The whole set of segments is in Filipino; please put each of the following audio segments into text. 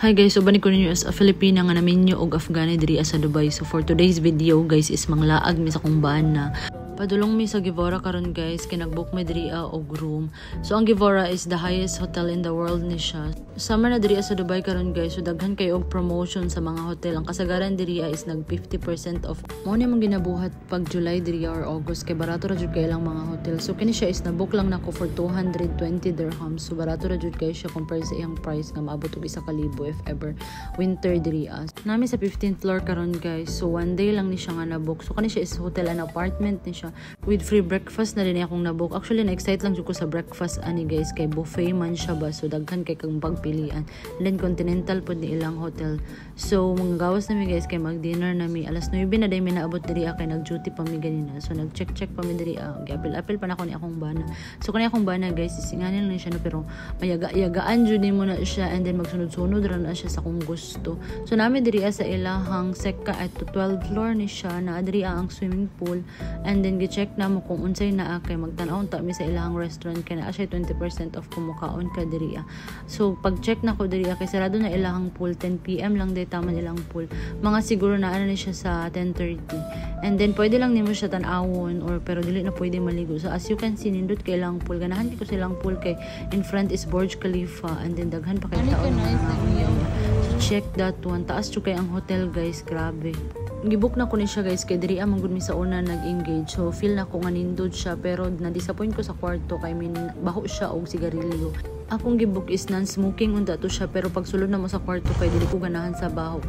Hi guys, so balik ko ninyo as a Filipina nga namin nyo og Afghani diri sa Dubai. So for today's video guys is manglaag mi sa kung baan na padulong mi sa Gevora karon guys, kinagbook mi diri og room. So ang Gevora is the highest hotel in the world ni siya. Summer na diri sa Dubai karon guys, so daghan kay og promotion sa mga hotel. Ang kasagaran diri is nag 50% off. Mao ni mong ginabuhat pag July diri or August kay barato ra jud kay lang mga hotel. So kini siya is nabook lang nako for 220 dirhams. So barato ra jud kay siya compare sa iyang price nga maabot og 1,000 if ever winter diri as. Nami sa 15th floor karon guys. So one day lang ni siya nga nabook. So kani siya is hotel and apartment ni siya with free breakfast na din akong nabook. Actually na-excite lang jud ko sa breakfast ani guys kay buffet man siya ba. So daghan kay kang pagpilian. And then continental pod ni ilang hotel. So mga gawas na mi guys kay mag-dinner na mi alas 9 na day mi naabot diri kay nag-duty pa mi ganina. So nag-check pa mi diri gi-apil pa na ko ni akong bana. So kani akong bana guys isinganin lang siya no pero mayaga-yagaan jud mo na siya and then magsunod-sunod ra na siya sa kung gusto. So nami diri sa ilahang seka at 12th floor ni siya na diri ang swimming pool and then gi-check na mo kung unsay naa kay magtan-aw ta mi sa ilahang restaurant kay naa siya 20% off kung mukaon ka diri. So pag check na ko diri kay sarado na ilahang pool 10 PM lang day taman ilang pool. Mga siguro na ano ni siya sa 10:30. And then pwede lang nimo siya tan-awon or pero dili na pwede maligo. So as you can see nindot kay ilang pool ganahan ko silang pool kay in front is Burj Khalifa and then daghan pa kay tao. So check that one. Taas jud kay ang hotel guys, grabe. Gibook na ko ni siya guys kay diri amang gud mi sa una nag-engage. So feel na ko nga nindot siya pero na-disappoint ko sa kwarto kay baho siya og sigarilyo. Akong gibook is non-smoking unta to siya pero pag sulod na mo sa kwarto kay dili ko ganahan sa baho.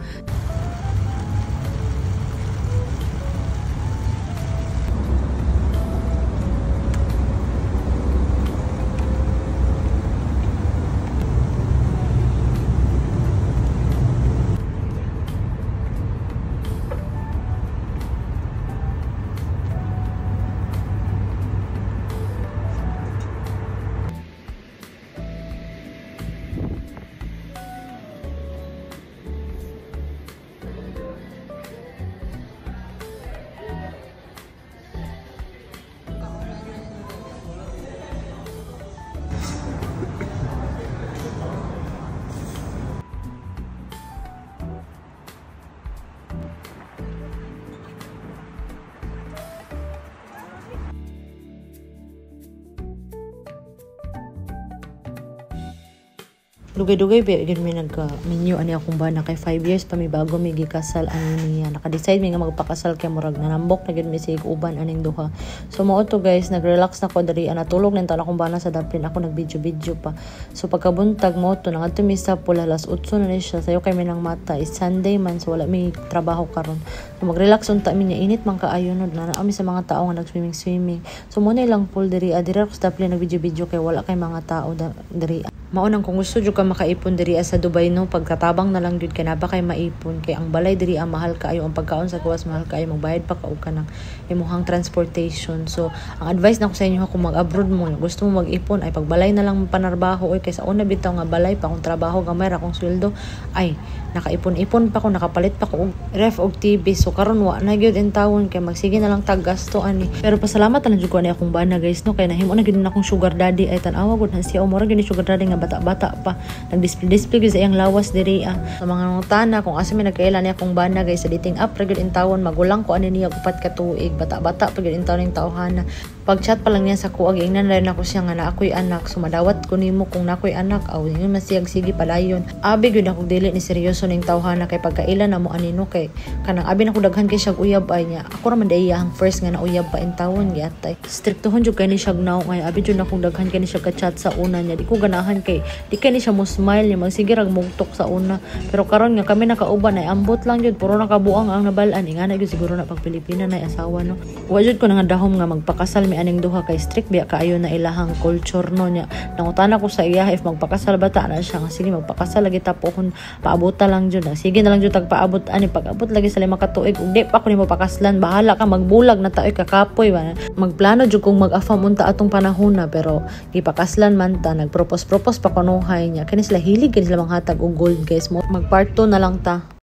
Dugay-dugay ba yun may nagka-menu ani akong bana kay 5 years pa mi bago mi gikasal ani niya. Naka-decide mi nga magpakasal kay murag nanambok na gyud mi sa uban aning duha. So mao to guys, nag-relax na ko diri natulog na taon akong bana sa daplin ako nag-video pa. So pagkabuntag mo to nangadto mi sa pula alas 8 na ni siya sayo kay mi nang mata is Sunday man so wala mi trabaho karon. So mag-relax unta mi niya init man kaayo no na ami sa mga tao nga nag-swimming. So mo na ilang pool diri diri ako sa daplin nag-video kay wala kay mga tao diri. Maunang kung gusto jud ka makaipon diri sa Dubai no pagkatabang na lang jud kay napa kay maipon kay ang balay diri ang mahal kaayo ang pagkaon sa gawas mahal kaayo magbayad pa ka og kanang imong transportation. So ang advice na ko sa inyo kung mag-abroad mo gusto mo mag-ipon ay pagbalay na lang panarbaho oy kay sa una bitaw nga balay pa kung trabaho gamay ra kung sweldo ay nakaipon-ipon pa ko nakapalit pa ko og ref og TV. So karon wa na gyud in tawon kay magsige na lang tag gasto ani. Pero pasalamat na jud ko ani akong bana guys no kay nahimo na gyud akong sugar daddy ay tan-awa gud na siya umura gyud ni sugar daddy nga bata-bata pa nag-display sa iyang lawas diri sa mga ngutana kung asa may nagkailan niya akong bana guys sa dating app ra gyud in tawon magulang ko ani niya upat ka tuig bata-bata pa gyud in tawon ning tawhana. Pag-chat pa lang niya sa kuag ingnan rin ako siya nga na ako'y anak so madawat ko nimo kung na ako'y anak aw yun masiyag sige padayon abi gyud ako dili ni seryoso ning tawhana kay pagkailan na mo anino kay kanang abi na ko daghan kay siya uyab ay niya ako ra man dayang first nga na uyab pa in tawon gyatay striktohon jud kay ni siya now ngay abi jud akong daghan kay ni siya ka-chat sa una niya di ko ganahan kay di kay ni siya mo smile niya magsige rag mugtok sa una pero karon nga kami nakauban ay ambot lang jud puro nakabuang ang nabal-an ingana gyud siguro na pag Pilipina na asawa no wa jud ko nga dahom nga magpakasal mi aning duha kay strict biya kaayo na ilahang culture no nya nangutana ko sa iya if magpakasal bata na siya nga sige magpakasal lagi tapohon paabota lang jud sige na lang jud tagpaabot ani pag-abot lagi sa 5 ka tuig ug di pa ko nimo pakaslan bahala ka magbulag na taoy kakapoy ba magplano jud kung mag-afam unta atong panahon na pero gipakaslan man ta nagpropose pa kunuhay niya kini sila hilig kini sila manghatag og gold guys mo mag part 2 na lang ta.